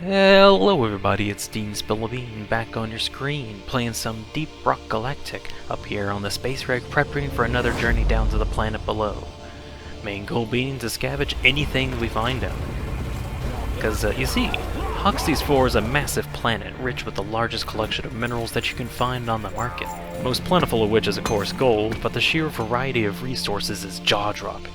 Hello everybody, it's DeanSpillaBean back on your screen, playing some Deep Rock Galactic up here on the space wreck, prepping for another journey down to the planet below. Main goal being to scavenge anything we find out. Because, you see, Hoxxes IV is a massive planet rich with the largest collection of minerals that you can find on the market. Most plentiful of which is of course gold, but the sheer variety of resources is jaw-dropping.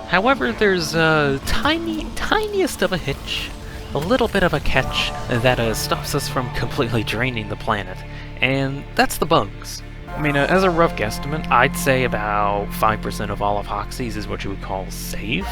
However, there's a tiniest of a hitch. A little bit of a catch that stops us from completely draining the planet, and that's the bugs. I mean, as a rough guesstimate, I'd say about 5% of all of Hoxxes is what you would call safe,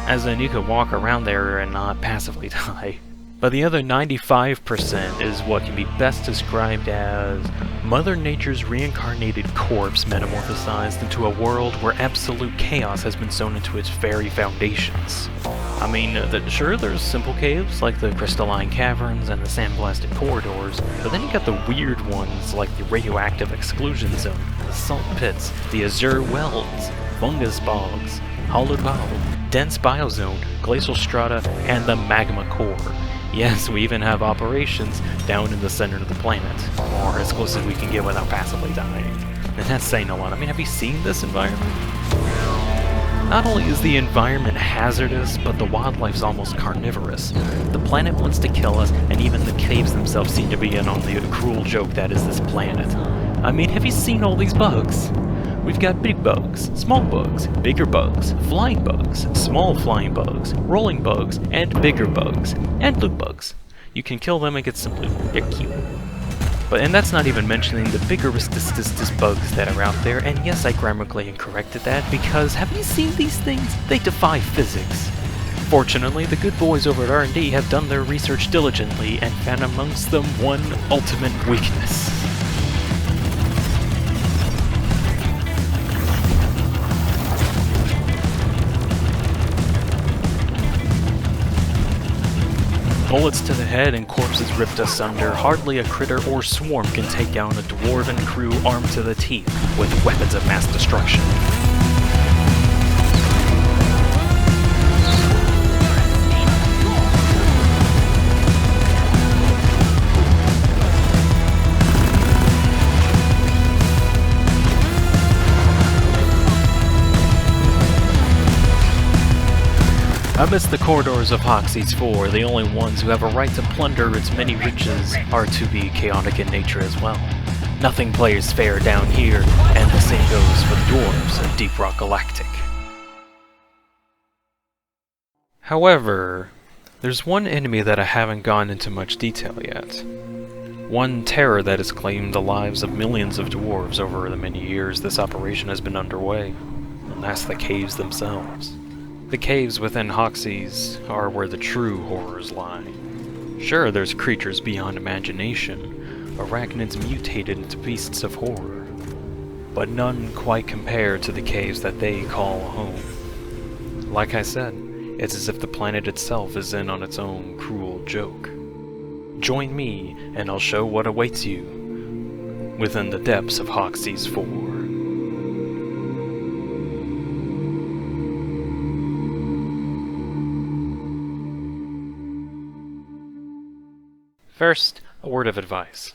as in you could walk around there and not passively die. But the other 95% is what can be best described as Mother Nature's reincarnated corpse metamorphosized into a world where absolute chaos has been sown into its very foundations. I mean, sure, there's simple caves like the crystalline caverns and the sandblasted corridors, but then you got the weird ones like the radioactive exclusion zone, the salt pits, the azure wells, fungus bogs, hollowed bog, dense biozone, glacial strata, and the magma core. Yes, we even have operations down in the center of the planet, or as close as we can get without passively dying. And that's saying a lot. I mean, have you seen this environment? Not only is the environment hazardous, but the wildlife's almost carnivorous. The planet wants to kill us, and even the caves themselves seem to be in on the cruel joke that is this planet. I mean, have you seen all these bugs? We've got big bugs, small bugs, bigger bugs, flying bugs, small flying bugs, rolling bugs, and bigger bugs, and loot bugs. You can kill them and get some loot. They're cute. And that's not even mentioning the biggerest bugs that are out there, and yes, I grammatically incorrected that, because have you seen these things? They defy physics. Fortunately, the good boys over at R&D have done their research diligently and found amongst them one ultimate weakness. Bullets to the head and corpses ripped asunder, hardly a critter or swarm can take down a dwarven crew armed to the teeth with weapons of mass destruction. Amidst the corridors of Hoxxes IV, the only ones who have a right to plunder its many riches are to be chaotic in nature as well. Nothing plays fair down here, and the same goes for the Dwarves of Deep Rock Galactic. However, there's one enemy that I haven't gone into much detail yet. One terror that has claimed the lives of millions of dwarves over the many years this operation has been underway, and that's the caves themselves. The caves within Hoxxes are where the true horrors lie. Sure, there's creatures beyond imagination, arachnids mutated into beasts of horror, but none quite compare to the caves that they call home. Like I said, it's as if the planet itself is in on its own cruel joke. Join me, and I'll show what awaits you within the depths of Hoxxes IV. First, a word of advice.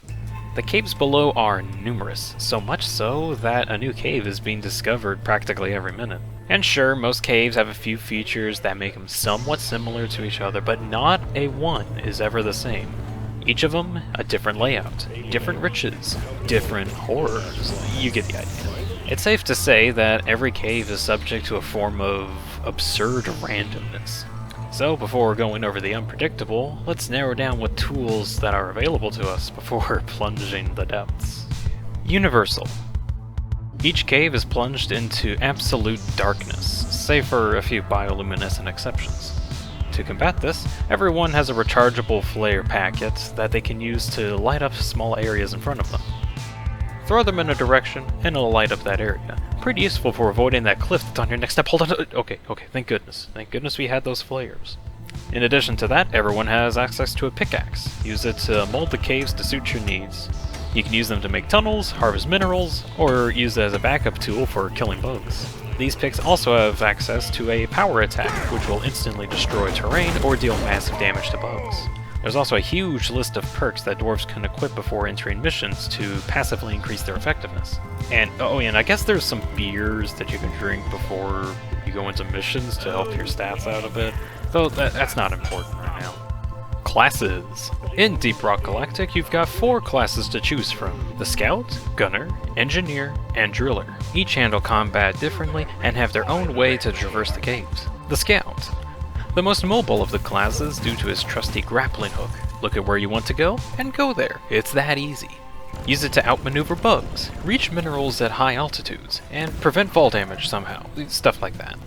The caves below are numerous, so much so that a new cave is being discovered practically every minute. And sure, most caves have a few features that make them somewhat similar to each other, but not a one is ever the same. Each of them a different layout, different riches, different horrors. You get the idea. It's safe to say that every cave is subject to a form of absurd randomness. So, before going over the unpredictable, let's narrow down what tools that are available to us before plunging the depths. Universal. Each cave is plunged into absolute darkness, save for a few bioluminescent exceptions. To combat this, everyone has a rechargeable flare packet that they can use to light up small areas in front of them. Throw them in a direction, and it'll light up that area. Pretty useful for avoiding that cliff that's on your next step. Hold on. Okay, thank goodness. Thank goodness we had those flares. In addition to that, everyone has access to a pickaxe. Use it to mold the caves to suit your needs. You can use them to make tunnels, harvest minerals, or use it as a backup tool for killing bugs. These picks also have access to a power attack, which will instantly destroy terrain or deal massive damage to bugs. There's also a huge list of perks that dwarves can equip before entering missions to passively increase their effectiveness. And and I guess there's some beers that you can drink before you go into missions to help your stats out a bit, though that's not important right now. Classes. In Deep Rock Galactic, you've got 4 classes to choose from: the Scout, Gunner, Engineer, and Driller. Each handle combat differently and have their own way to traverse the caves. The Scout. The most mobile of the classes due to his trusty grappling hook. Look at where you want to go, and go there. It's that easy. Use it to outmaneuver bugs, reach minerals at high altitudes, and prevent fall damage somehow. Stuff like that.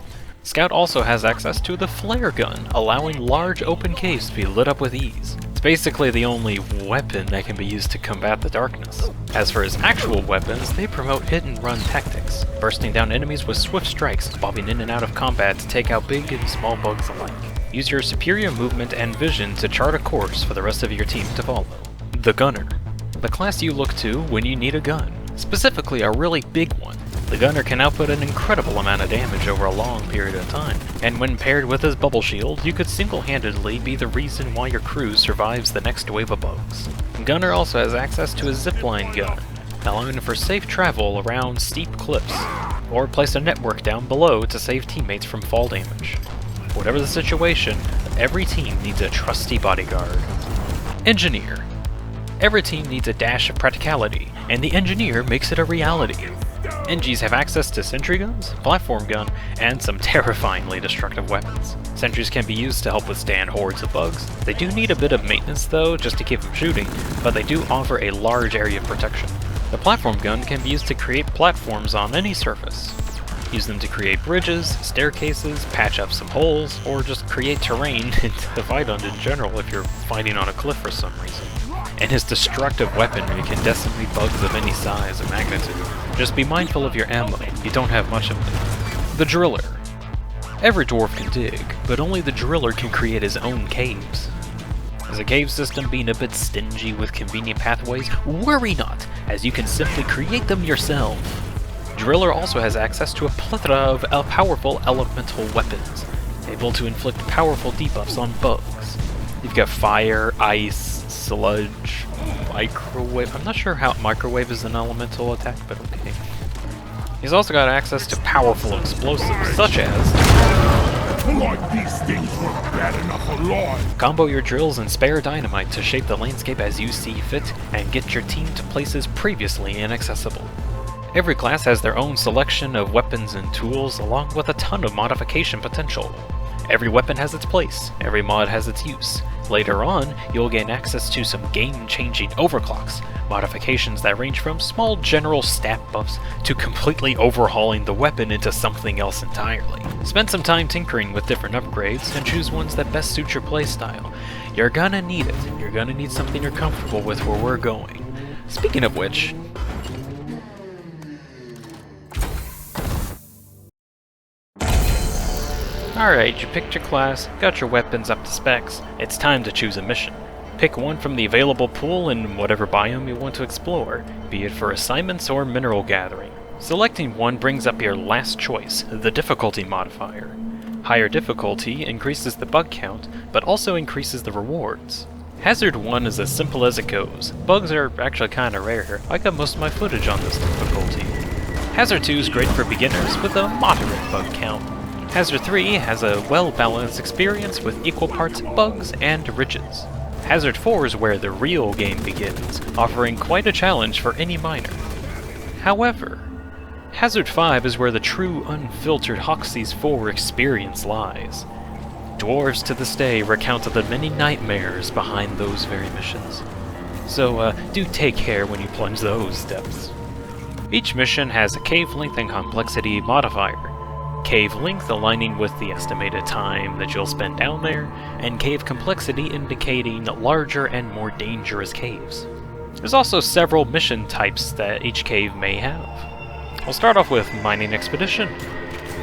Scout also has access to the flare gun, allowing large open caves to be lit up with ease. It's basically the only weapon that can be used to combat the darkness. As for his actual weapons, they promote hit-and-run tactics, bursting down enemies with swift strikes, bobbing in and out of combat to take out big and small bugs alike. Use your superior movement and vision to chart a course for the rest of your team to follow. The Gunner. The class you look to when you need a gun, specifically a really big one. The Gunner can output an incredible amount of damage over a long period of time, and when paired with his bubble shield, you could single-handedly be the reason why your crew survives the next wave of bugs. Gunner also has access to a zipline gun, allowing for safe travel around steep cliffs, or place a network down below to save teammates from fall damage. Whatever the situation, every team needs a trusty bodyguard. Engineer. Every team needs a dash of practicality, and the Engineer makes it a reality. Engies have access to sentry guns, platform gun, and some terrifyingly destructive weapons. Sentries can be used to help withstand hordes of bugs. They do need a bit of maintenance though, just to keep them shooting, but they do offer a large area of protection. The platform gun can be used to create platforms on any surface. Use them to create bridges, staircases, patch up some holes, or just create terrain to fight on in general if you're fighting on a cliff for some reason. And his destructive weaponry can decimate bugs of any size and magnitude. Just be mindful of your ammo, you don't have much of it. The Driller. Every dwarf can dig, but only the Driller can create his own caves. As a cave system being a bit stingy with convenient pathways, worry not, as you can simply create them yourself. Driller also has access to a plethora of powerful elemental weapons, able to inflict powerful debuffs on bugs. You've got fire, ice, sludge, microwave. I'm not sure how microwave is an elemental attack, but okay. He's also got access to powerful explosives, such as Like these things were bad enough alive. Combo your drills and spare dynamite to shape the landscape as you see fit, and get your team to places previously inaccessible. Every class has their own selection of weapons and tools, along with a ton of modification potential. Every weapon has its place, every mod has its use. Later on, you'll gain access to some game-changing overclocks, modifications that range from small general stat buffs to completely overhauling the weapon into something else entirely. Spend some time tinkering with different upgrades and choose ones that best suit your playstyle. You're gonna need it. You're gonna need something you're comfortable with where we're going. Speaking of which, alright, you picked your class, got your weapons up to specs, it's time to choose a mission. Pick one from the available pool in whatever biome you want to explore, be it for assignments or mineral gathering. Selecting one brings up your last choice, the difficulty modifier. Higher difficulty increases the bug count, but also increases the rewards. Hazard 1 is as simple as it goes. Bugs are actually kinda rare. I got most of my footage on this difficulty. Hazard 2 is great for beginners with a moderate bug count. Hazard 3 has a well-balanced experience with equal parts bugs and ridges. Hazard 4 is where the real game begins, offering quite a challenge for any miner. However, Hazard 5 is where the true unfiltered Hoxxes IV experience lies. Dwarves to this day recount the many nightmares behind those very missions. So do take care when you plunge those depths. Each mission has a cave length and complexity modifier. Cave length aligning with the estimated time that you'll spend down there, and cave complexity indicating larger and more dangerous caves. There's also several mission types that each cave may have. I'll start off with Mining Expedition.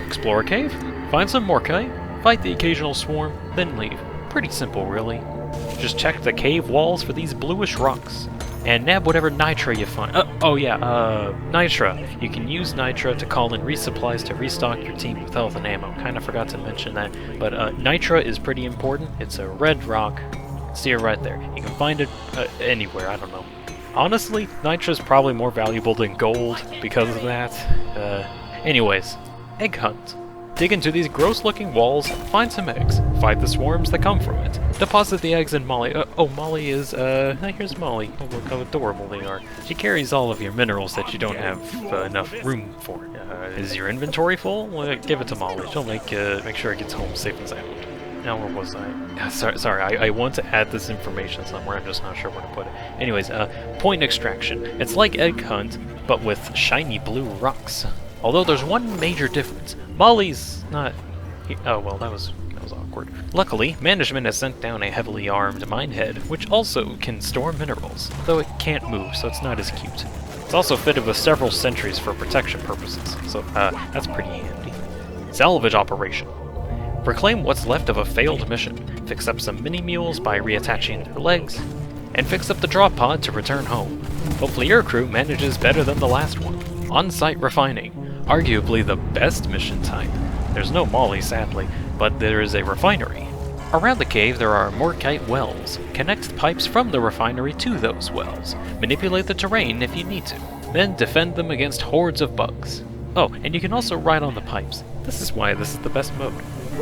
Explore a cave, find some morkite, fight the occasional swarm, then leave. Pretty simple, really. Just check the cave walls for these bluish rocks, and nab whatever nitra you find. Nitra. You can use nitra to call in resupplies to restock your team with health and ammo. Kinda forgot to mention that, but nitra is pretty important. It's a red rock, See it right there. You can find it anywhere, I don't know. Honestly, nitra's probably more valuable than gold because of that. Anyways, egg hunt. Dig into these gross-looking walls, find some eggs, fight the swarms that come from it. Deposit the eggs in Molly. Oh, Molly is, here's Molly. Oh, look how adorable they are. She carries all of your minerals that you don't have enough room for. Is your inventory full? Well, give it to Molly. She'll make sure it gets home safe and sound. Now, where was I? Sorry, I want to add this information somewhere, I'm just not sure where to put it. Anyways, point extraction. It's like egg hunt, but with shiny blue rocks. Although there's one major difference. Molly's not... Oh, well, that was awkward. Luckily, management has sent down a heavily armed minehead, which also can store minerals, though it can't move, so it's not as cute. It's also fitted with several sentries for protection purposes, so that's pretty handy. Salvage operation. Reclaim what's left of a failed mission, fix up some mini-mules by reattaching their legs, and fix up the drop pod to return home. Hopefully your crew manages better than the last one. On-site refining. Arguably the best mission type. There's no Molly, sadly, but there is a refinery. Around the cave there are Morkite wells. Connect the pipes from the refinery to those wells. Manipulate the terrain if you need to. Then defend them against hordes of bugs. Oh, and you can also ride on the pipes. This is why this is the best mode.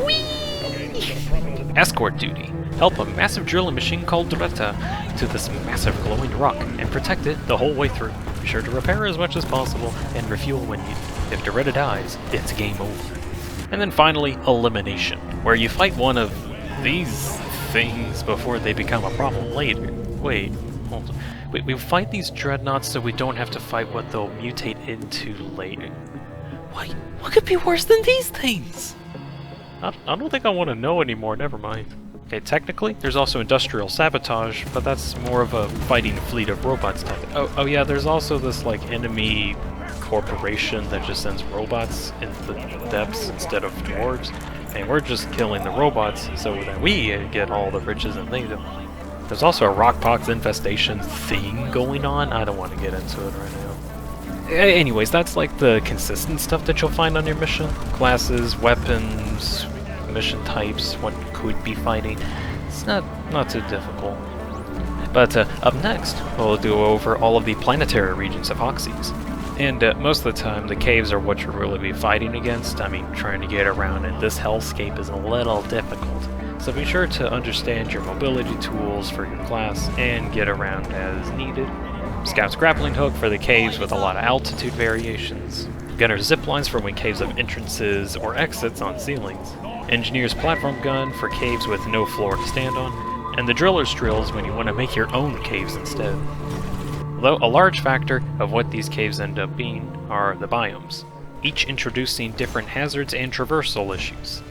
Whee! Escort duty. Help a massive drilling machine called Dreta to this massive glowing rock and protect it the whole way through. Be sure to repair as much as possible and refuel when needed. If Dreta dies, it's game over. And then finally, elimination, where you fight one of these things before they become a problem later. Wait, hold on. We fight these dreadnoughts so we don't have to fight what they'll mutate into later. What could be worse than these things? I don't think I want to know anymore, never mind. Okay, technically, there's also industrial sabotage, but that's more of a fighting fleet of robots type. Oh yeah, there's also this, like, enemy corporation that just sends robots into the depths instead of dwarves, and we're just killing the robots so that we get all the riches and things. There's also a rockpox infestation thing going on. I don't want to get into it right now. Anyways, that's like the consistent stuff that you'll find on your mission. Classes, weapons, mission types, what could be fighting. It's not too difficult. But up next, we'll go over all of the planetary regions of Hoxxes. And most of the time, the caves are what you'll really be fighting against. I mean, trying to get around in this hellscape is a little difficult. So be sure to understand your mobility tools for your class and get around as needed. Scout's grappling hook for the caves with a lot of altitude variations. Gunner's zip lines for when caves have entrances or exits on ceilings. Engineer's platform gun for caves with no floor to stand on. And the driller's drills when you want to make your own caves instead. Though a large factor of what these caves end up being are the biomes, each introducing different hazards and traversal issues.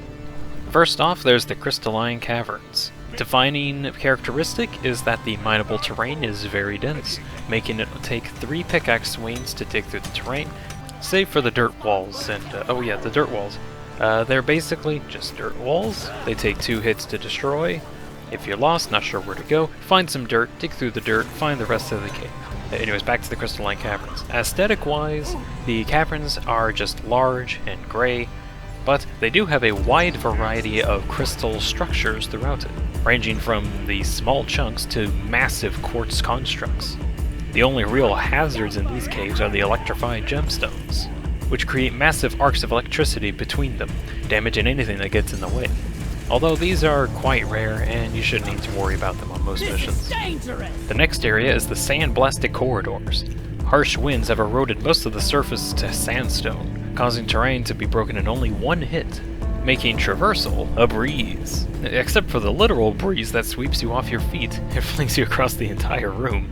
First off, there's the crystalline caverns. Defining characteristic is that the mineable terrain is very dense, making it take 3 pickaxe swings to dig through the terrain, save for the dirt walls. And oh yeah, the dirt walls. They're basically just dirt walls. They take 2 hits to destroy. If you're lost, not sure where to go, find some dirt, dig through the dirt, find the rest of the cave. Anyways, back to the crystalline caverns. Aesthetic-wise, the caverns are just large and gray, but they do have a wide variety of crystal structures throughout it, ranging from the small chunks to massive quartz constructs. The only real hazards in these caves are the electrified gemstones, which create massive arcs of electricity between them, damaging anything that gets in the way. Although these are quite rare, and you shouldn't need to worry about them on most missions. The next area is the sand-blasted corridors. Harsh winds have eroded most of the surface to sandstone, causing terrain to be broken in only 1 hit, making traversal a breeze. Except for the literal breeze that sweeps you off your feet and flings you across the entire room.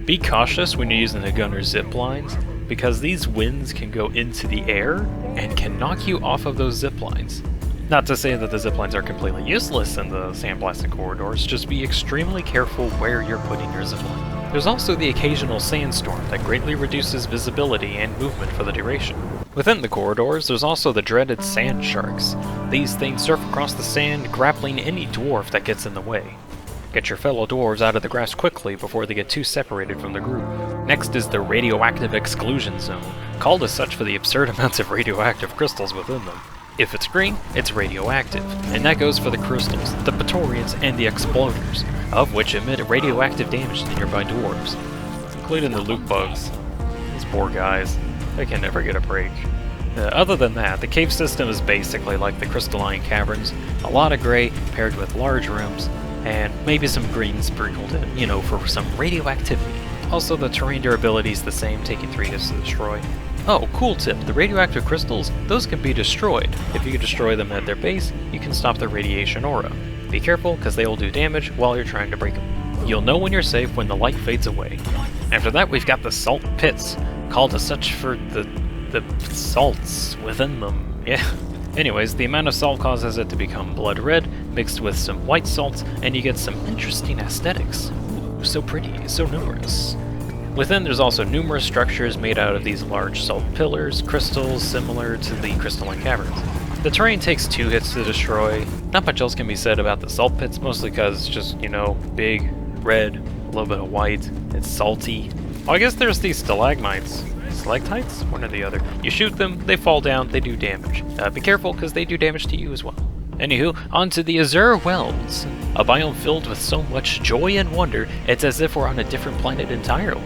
Be cautious when you're using the gunner's zip lines, because these winds can go into the air and can knock you off of those zip lines. Not to say that the ziplines are completely useless in the sandblasted corridors, just be extremely careful where you're putting your zipline. There's also the occasional sandstorm that greatly reduces visibility and movement for the duration. Within the corridors, there's also the dreaded sand sharks. These things surf across the sand, grappling any dwarf that gets in the way. Get your fellow dwarves out of the grass quickly before they get too separated from the group. Next is the radioactive exclusion zone, called as such for the absurd amounts of radioactive crystals within them. If it's green, it's radioactive, and that goes for the crystals, the Praetorians, and the exploders, of which emit radioactive damage to nearby dwarves, including the loot bugs. These poor guys, they can never get a break. Other than that, the cave system is basically like the crystalline caverns, a lot of gray paired with large rooms, and maybe some green sprinkled in, you know, for some radioactivity. Also, the terrain durability is the same, taking 3 hits to destroy. Oh, cool tip, the radioactive crystals, those can be destroyed. If you can destroy them at their base, you can stop the radiation aura. Be careful, because they will do damage while you're trying to break them. You'll know when you're safe when the light fades away. After that, we've got the salt pits, called as such for the salts within them. Yeah. Anyways, the amount of salt causes it to become blood red, mixed with some white salts, and you get some interesting aesthetics. Ooh, so pretty, so numerous. Within, there's also numerous structures made out of these large salt pillars, crystals similar to the crystalline caverns. The terrain takes 2 hits to destroy. Not much else can be said about the salt pits, mostly because it's just, you know, big, red, a little bit of white, it's salty. Oh, I guess there's these stalagmites. Stalactites? One or the other. You shoot them, they fall down, they do damage. Be careful, because they do damage to you as well. Anywho, on to the Azure Wells. A biome filled with so much joy and wonder, it's as if we're on a different planet entirely.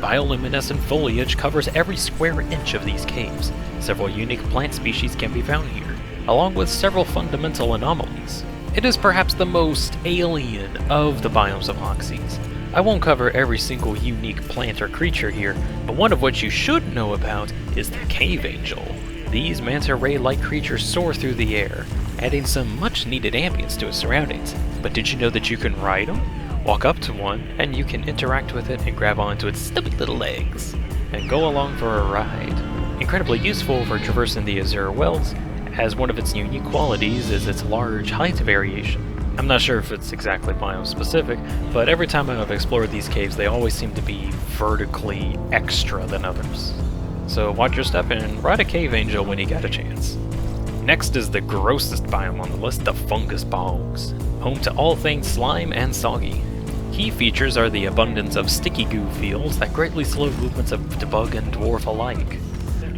Bioluminescent foliage covers every square inch of these caves. Several unique plant species can be found here, along with several fundamental anomalies. It is perhaps the most alien of the biomes of Hoxxes. I won't cover every single unique plant or creature here, but one of which you should know about is the Cave Angel. These manta ray-like creatures soar through the air, adding some much-needed ambience to its surroundings. But did you know that you can ride them? Walk up to one, and you can interact with it and grab onto its stupid little legs, and go along for a ride. Incredibly useful for traversing the Azure Wells, as one of its unique qualities is its large height variation. I'm not sure if it's exactly biome specific, but every time I've explored these caves they always seem to be vertically extra than others. So watch your step and ride a Cave Angel when you get a chance. Next is the grossest biome on the list, the Fungus Bogs, home to all things slime and soggy. Key features are the abundance of sticky goo fields that greatly slow movements of bug and dwarf alike,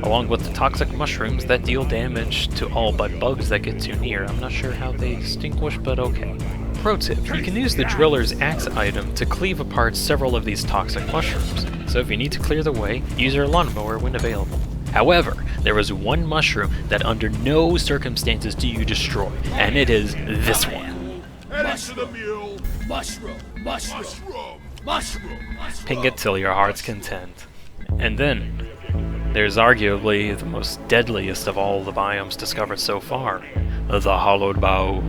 along with the toxic mushrooms that deal damage to all but bugs that get too near. I'm not sure how they distinguish, but okay. Pro tip, you can use the Driller's Axe item to cleave apart several of these toxic mushrooms, so if you need to clear the way, use your lawnmower when available. However, there is one mushroom that under no circumstances do you destroy, and it is this one. Mushroom, mushroom, mushroom, mushroom. Ping it till your heart's content. And then, there's arguably the most deadliest of all the biomes discovered so far, the Hollowed Bog.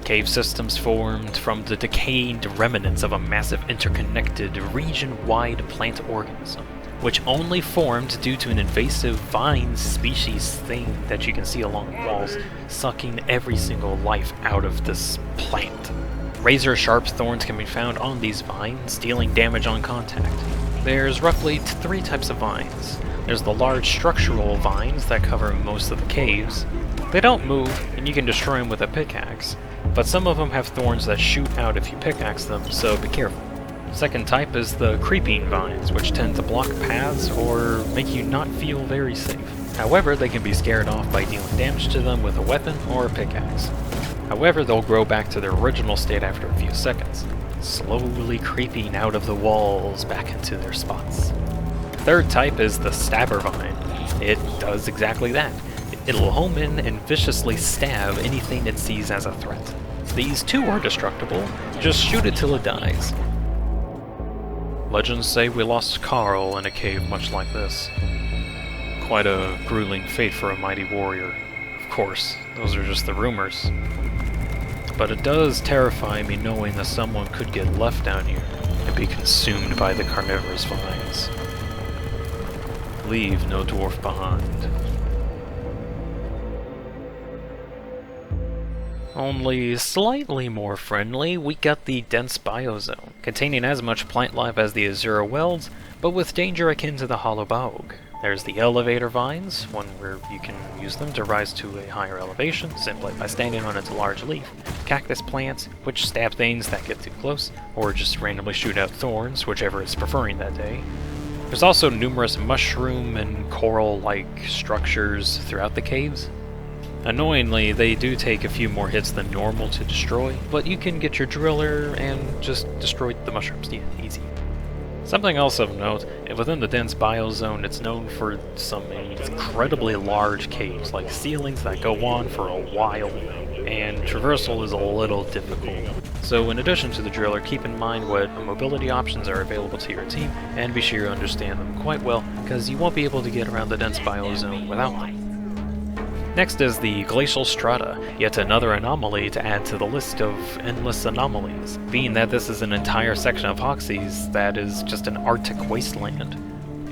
Cave systems formed from the decayed remnants of a massive interconnected region-wide plant organism, which only formed due to an invasive vine species thing that you can see along the walls, sucking every single life out of this plant. Razor-sharp thorns can be found on these vines, dealing damage on contact. There's roughly 3 types of vines. There's the large structural vines that cover most of the caves. They don't move, and you can destroy them with a pickaxe, but some of them have thorns that shoot out if you pickaxe them, so be careful. Second type is the creeping vines, which tend to block paths or make you not feel very safe. However, they can be scared off by dealing damage to them with a weapon or a pickaxe. However, they'll grow back to their original state after a few seconds, slowly creeping out of the walls back into their spots. Third type is the stabber vine. It does exactly that. It'll home in and viciously stab anything it sees as a threat. These too are destructible, just shoot it till it dies. Legends say we lost Carl in a cave much like this. Quite a grueling fate for a mighty warrior. Of course, those are just the rumors. But it does terrify me knowing that someone could get left down here and be consumed by the carnivorous vines. Leave no dwarf behind. Only slightly more friendly, we got the dense biozone, containing as much plant life as the Azure Wells, but with danger akin to the Hollow Bog. There's the elevator vines, one where you can use them to rise to a higher elevation, simply by standing on its large leaf. Cactus plants, which stab things that get too close, or just randomly shoot out thorns, whichever it's preferring that day. There's also numerous mushroom and coral-like structures throughout the caves. Annoyingly, they do take a few more hits than normal to destroy, but you can get your driller and just destroy the mushrooms. Yeah, easy. Something else of note, within the dense biozone, it's known for some incredibly large caves, like ceilings that go on for a while, and traversal is a little difficult. So in addition to the driller, keep in mind what mobility options are available to your team, and be sure you understand them quite well, because you won't be able to get around the dense biozone without them. Next is the Glacial Strata, yet another anomaly to add to the list of endless anomalies, being that this is an entire section of Hoxxes that is just an Arctic wasteland.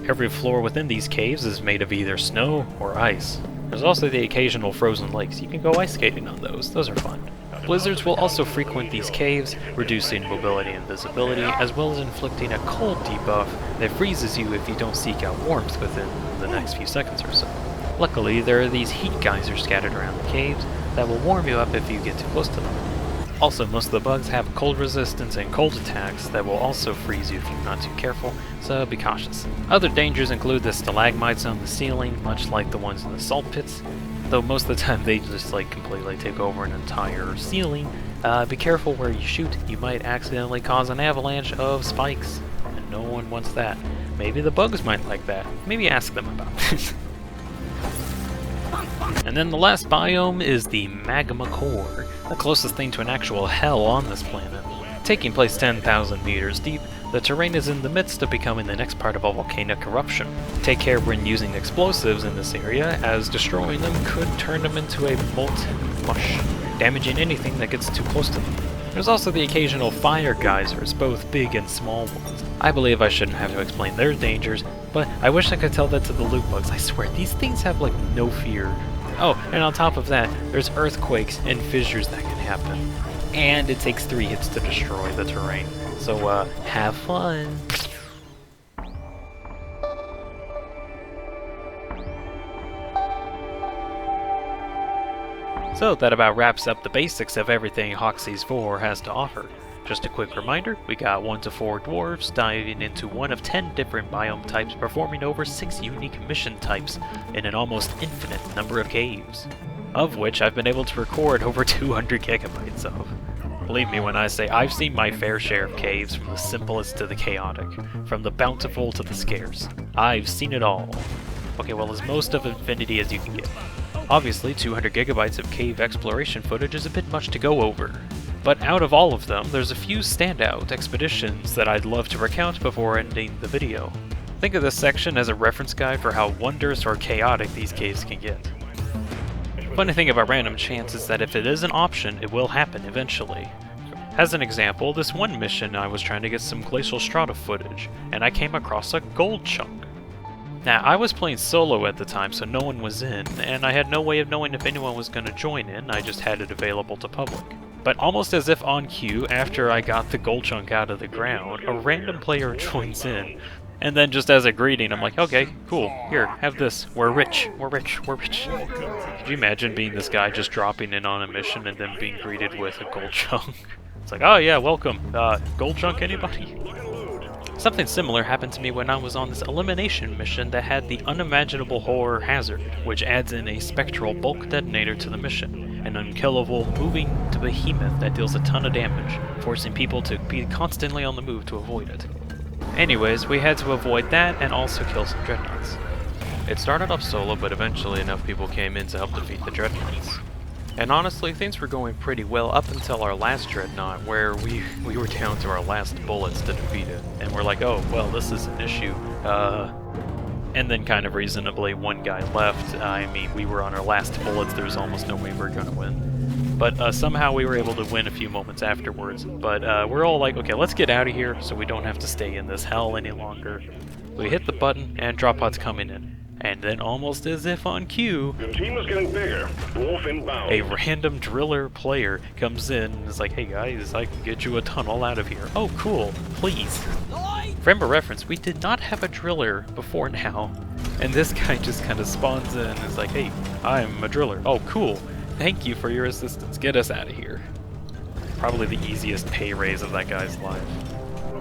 Every floor within these caves is made of either snow or ice. There's also the occasional frozen lakes. You can go ice skating on those are fun. Blizzards will also frequent these caves, reducing mobility and visibility, as well as inflicting a cold debuff that freezes you if you don't seek out warmth within the next few seconds or so. Luckily, there are these heat geysers scattered around the caves that will warm you up if you get too close to them. Also, most of the bugs have cold resistance and cold attacks that will also freeze you if you're not too careful, so be cautious. Other dangers include the stalagmites on the ceiling, much like the ones in the salt pits, though most of the time they just completely take over an entire ceiling. Be careful where you shoot, you might accidentally cause an avalanche of spikes, and no one wants that. Maybe the bugs might like that. Maybe ask them about it. And then the last biome is the magma core, the closest thing to an actual hell on this planet. Taking place 10,000 meters deep, the terrain is in the midst of becoming the next part of a volcanic eruption. Take care when using explosives in this area, as destroying them could turn them into a molten mush, damaging anything that gets too close to them. There's also the occasional fire geysers, both big and small ones. I believe I shouldn't have to explain their dangers, but I wish I could tell that to the loot bugs. I swear, these things have no fear. Oh, and on top of that, there's earthquakes and fissures that can happen. And it takes 3 hits to destroy the terrain. So, have fun! So that about wraps up the basics of everything Hoxxes IV has to offer. Just a quick reminder, we got 1 to 4 dwarves diving into one of 10 different biome types, performing over 6 unique mission types in an almost infinite number of caves, of which I've been able to record over 200 gigabytes of. Believe me when I say I've seen my fair share of caves, from the simplest to the chaotic, from the bountiful to the scarce. I've seen it all. Okay, well, as most of Infinity as you can get. Obviously, 200 gigabytes of cave exploration footage is a bit much to go over. But out of all of them, there's a few standout expeditions that I'd love to recount before ending the video. Think of this section as a reference guide for how wondrous or chaotic these caves can get. Funny thing about random chance is that if it is an option, it will happen eventually. As an example, this one mission I was trying to get some Glacial Strata footage, and I came across a gold chunk. Now, I was playing solo at the time, so no one was in, and I had no way of knowing if anyone was going to join in. I just had it available to public. But almost as if on cue, after I got the gold chunk out of the ground, a random player joins in. And then just as a greeting, I'm like, okay, cool, here, have this, we're rich, we're rich, we're rich. Could you imagine being this guy just dropping in on a mission and then being greeted with a gold chunk? It's like, oh yeah, welcome, gold chunk anybody? Something similar happened to me when I was on this elimination mission that had the unimaginable horror hazard, which adds in a spectral bulk detonator to the mission, an unkillable, moving behemoth that deals a ton of damage, forcing people to be constantly on the move to avoid it. Anyways, we had to avoid that and also kill some dreadnoughts. It started off solo, but eventually enough people came in to help defeat the dreadnoughts. And honestly, things were going pretty well up until our last dreadnought, where we were down to our last bullets to defeat it. And we're like, oh, well, this is an issue. And then kind of reasonably, one guy left. I mean, we were on our last bullets, there was almost no way we were gonna win. But somehow we were able to win a few moments afterwards. But we're all like, okay, let's get out of here so we don't have to stay in this hell any longer. We hit the button, and drop pod's coming in. And then, almost as if on cue, your team is getting bigger. Dwarf inbound. A random driller player comes in and is like, hey guys, I can get you a tunnel out of here. Oh, cool, please. Frame of reference, we did not have a driller before now. And this guy just kind of spawns in and is like, hey, I'm a driller. Oh, cool. Thank you for your assistance. Get us out of here. Probably the easiest pay raise of that guy's life.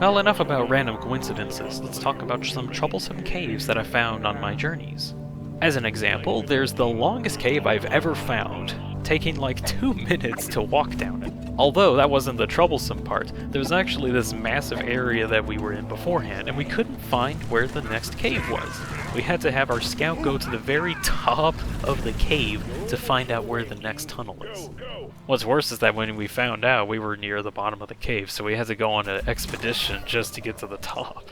Well, enough about random coincidences. Let's talk about some troublesome caves that I found on my journeys. As an example, there's the longest cave I've ever found, taking like 2 minutes to walk down it. Although that wasn't the troublesome part, there was actually this massive area that we were in beforehand, and we couldn't find where the next cave was. We had to have our scout go to the very top of the cave to find out where the next tunnel is. What's worse is that when we found out, we were near the bottom of the cave, so we had to go on an expedition just to get to the top.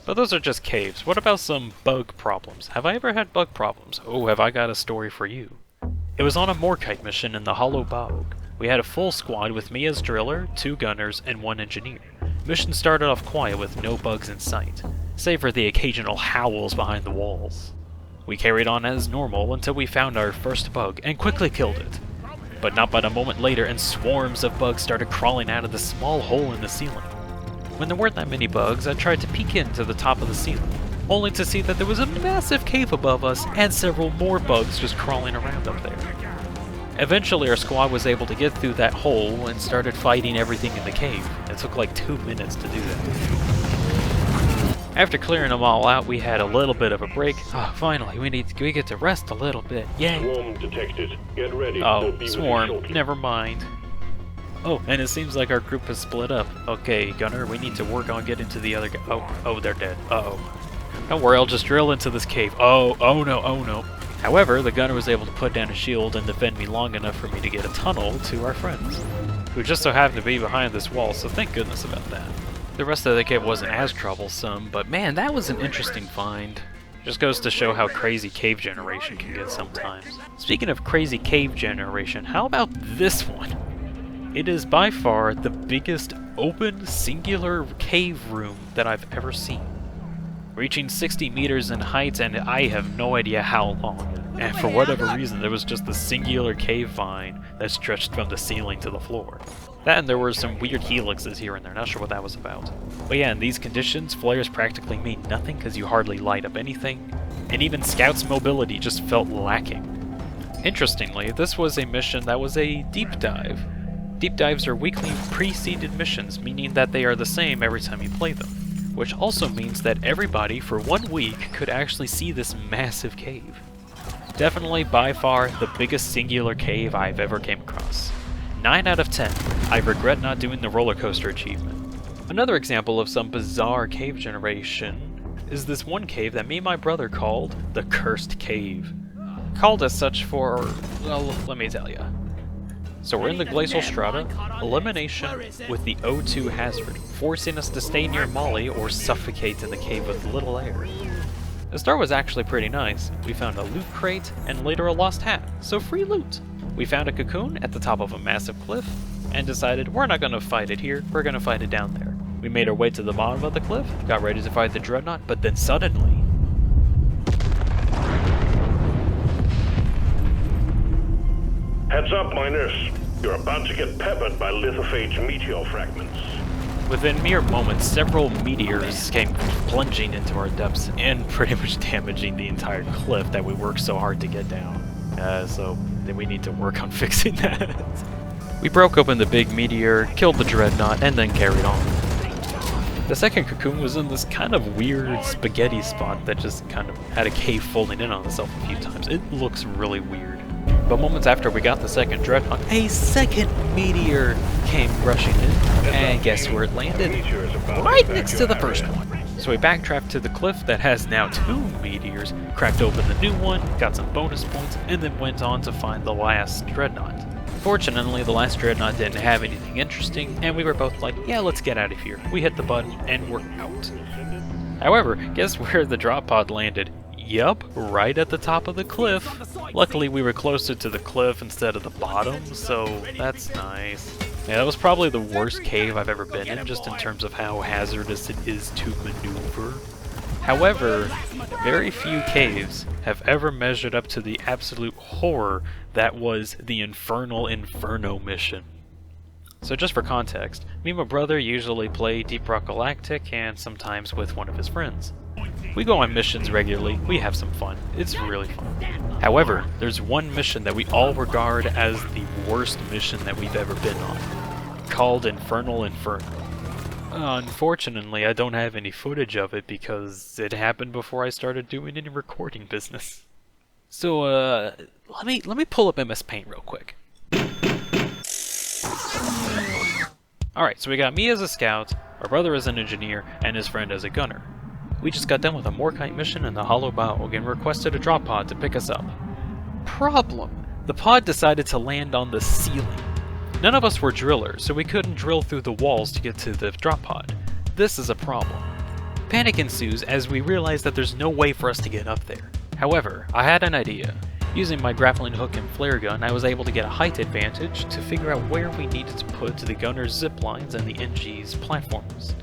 But those are just caves. What about some bug problems? Have I ever had bug problems? Oh, have I got a story for you. It was on a Morkite mission in the Hollow Bog. We had a full squad with me as driller, 2 gunners, and 1 engineer. Mission started off quiet with no bugs in sight, save for the occasional howls behind the walls. We carried on as normal until we found our first bug and quickly killed it. But not but a moment later and swarms of bugs started crawling out of the small hole in the ceiling. When there weren't that many bugs, I tried to peek into the top of the ceiling, only to see that there was a massive cave above us and several more bugs just crawling around up there. Eventually our squad was able to get through that hole and started fighting everything in the cave. It took like 2 minutes to do that. After clearing them all out, we had a little bit of a break. Finally, we get to rest a little bit. Yay! Swarm detected. Get ready. Oh, swarm. Never mind. Oh, and it seems like our group has split up. Okay, Gunner, we need to work on getting to the other guy. Oh, they're dead. Uh-oh. Don't worry, I'll just drill into this cave. Oh no. However, the gunner was able to put down a shield and defend me long enough for me to get a tunnel to our friends, who just so happened to be behind this wall, so thank goodness about that. The rest of the cave wasn't as troublesome, but man, that was an interesting find. Just goes to show how crazy cave generation can get sometimes. Speaking of crazy cave generation, how about this one? It is by far the biggest open singular cave room that I've ever seen, reaching 60 meters in height, and I have no idea how long. And for whatever reason, there was just the singular cave vine that stretched from the ceiling to the floor. That, and there were some weird helixes here and there, not sure what that was about. But yeah, in these conditions, flares practically mean nothing because you hardly light up anything, and even Scout's mobility just felt lacking. Interestingly, this was a mission that was a deep dive. Deep dives are weekly pre-seeded missions, meaning that they are the same every time you play them, which also means that everybody for 1 week could actually see this massive cave. Definitely by far the biggest singular cave I've ever came across. 9 out of 10. I regret not doing the roller coaster achievement. Another example of some bizarre cave generation is this one cave that me and my brother called the Cursed Cave. Called as such for, well, let me tell ya. So we're in the glacial strata, elimination with the O2 hazard, forcing us to stay near Molly or suffocate in the cave with little air. The start was actually pretty nice. We found a loot crate and later a lost hat, so free loot. We found a cocoon at the top of a massive cliff and decided we're not going to fight it here, we're going to fight it down there. We made our way to the bottom of the cliff, got ready to fight the dreadnought, but then suddenly... Heads up, miners. You're about to get peppered by lithophage meteor fragments. Within mere moments, several meteors came plunging into our depths and pretty much damaging the entire cliff that we worked so hard to get down. So then we need to work on fixing that. We broke open the big meteor, killed the dreadnought, and then carried on. The second cocoon was in this kind of weird spaghetti spot that just kind of had a cave folding in on itself a few times. It looks really weird. But moments after we got the second dreadnought, a second meteor came rushing in, and guess where it landed? Right next to the first one. So we backtracked to the cliff that has now 2 meteors, cracked open the new one, got some bonus points, and then went on to find the last dreadnought. Fortunately, the last dreadnought didn't have anything interesting, and we were both like, yeah, let's get out of here. We hit the button, and we're out. However, guess where the drop pod landed? Yup, right at the top of the cliff. Luckily, we were closer to the cliff instead of the bottom, so that's nice. Yeah, that was probably the worst cave I've ever been in, just in terms of how hazardous it is to maneuver. However, very few caves have ever measured up to the absolute horror that was the Infernal Inferno mission. So just for context, me and my brother usually play Deep Rock Galactic and sometimes with one of his friends. We go on missions regularly, we have some fun, it's really fun. However, there's one mission that we all regard as the worst mission that we've ever been on, called Infernal Inferno. Unfortunately, I don't have any footage of it because it happened before I started doing any recording business. So, let me pull up MS Paint real quick. Alright, so we got me as a scout, our brother as an engineer, and his friend as a gunner. We just got done with a Morkite mission in the Hollow Bog and requested a drop pod to pick us up. Problem: the pod decided to land on the ceiling. None of us were drillers, so we couldn't drill through the walls to get to the drop pod. This is a problem. Panic ensues as we realize that there's no way for us to get up there. However, I had an idea. Using my grappling hook and flare gun, I was able to get a height advantage to figure out where we needed to put the gunner's zip lines and the NG's platforms.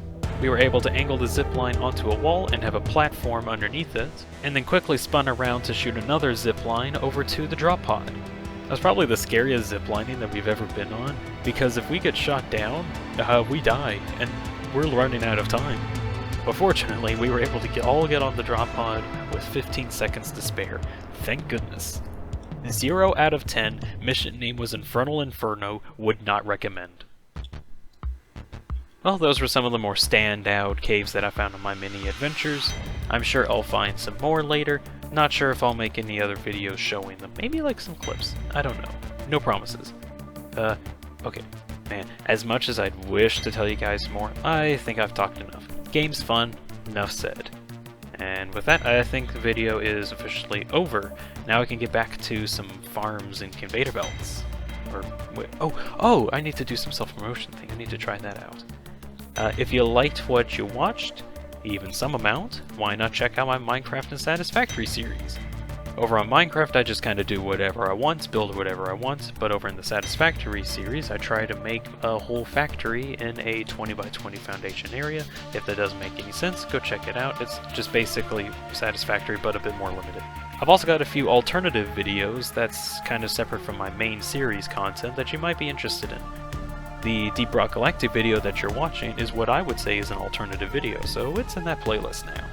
We were able to angle the zip line onto a wall and have a platform underneath it, and then quickly spun around to shoot another zip line over to the drop pod. That's probably the scariest zip lining that we've ever been on, because if we get shot down, we die, and we're running out of time. But fortunately, we were able to all get on the drop pod with 15 seconds to spare. Thank goodness. 0 out of 10, mission name was Infernal Inferno, would not recommend. Well, those were some of the more standout caves that I found on my mini adventures. I'm sure I'll find some more later. Not sure if I'll make any other videos showing them. Maybe like some clips. I don't know. No promises. Okay. Man, as much as I'd wish to tell you guys more, I think I've talked enough. Game's fun, enough said. And with that, I think the video is officially over. Now I can get back to some farms and conveyor belts. Or, wait, oh, I need to do some self-promotion thing. I need to try that out. If you liked what you watched, even some amount, why not check out my Minecraft and Satisfactory series? Over on Minecraft, I just kind of do whatever I want, build whatever I want, but over in the Satisfactory series, I try to make a whole factory in a 20 by 20 foundation area. If that doesn't make any sense, go check it out. It's just basically Satisfactory, but a bit more limited. I've also got a few alternative videos that's kind of separate from my main series content that you might be interested in. The Deep Rock Galactic video that you're watching is what I would say is an alternative video, so it's in that playlist now.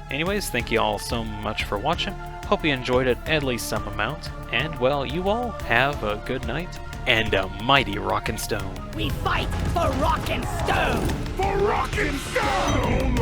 Anyways, thank you all so much for watching. Hope you enjoyed it at least some amount, and well, you all have a good night and a mighty rockin' stone. We fight for rock and stone! For rock and stone!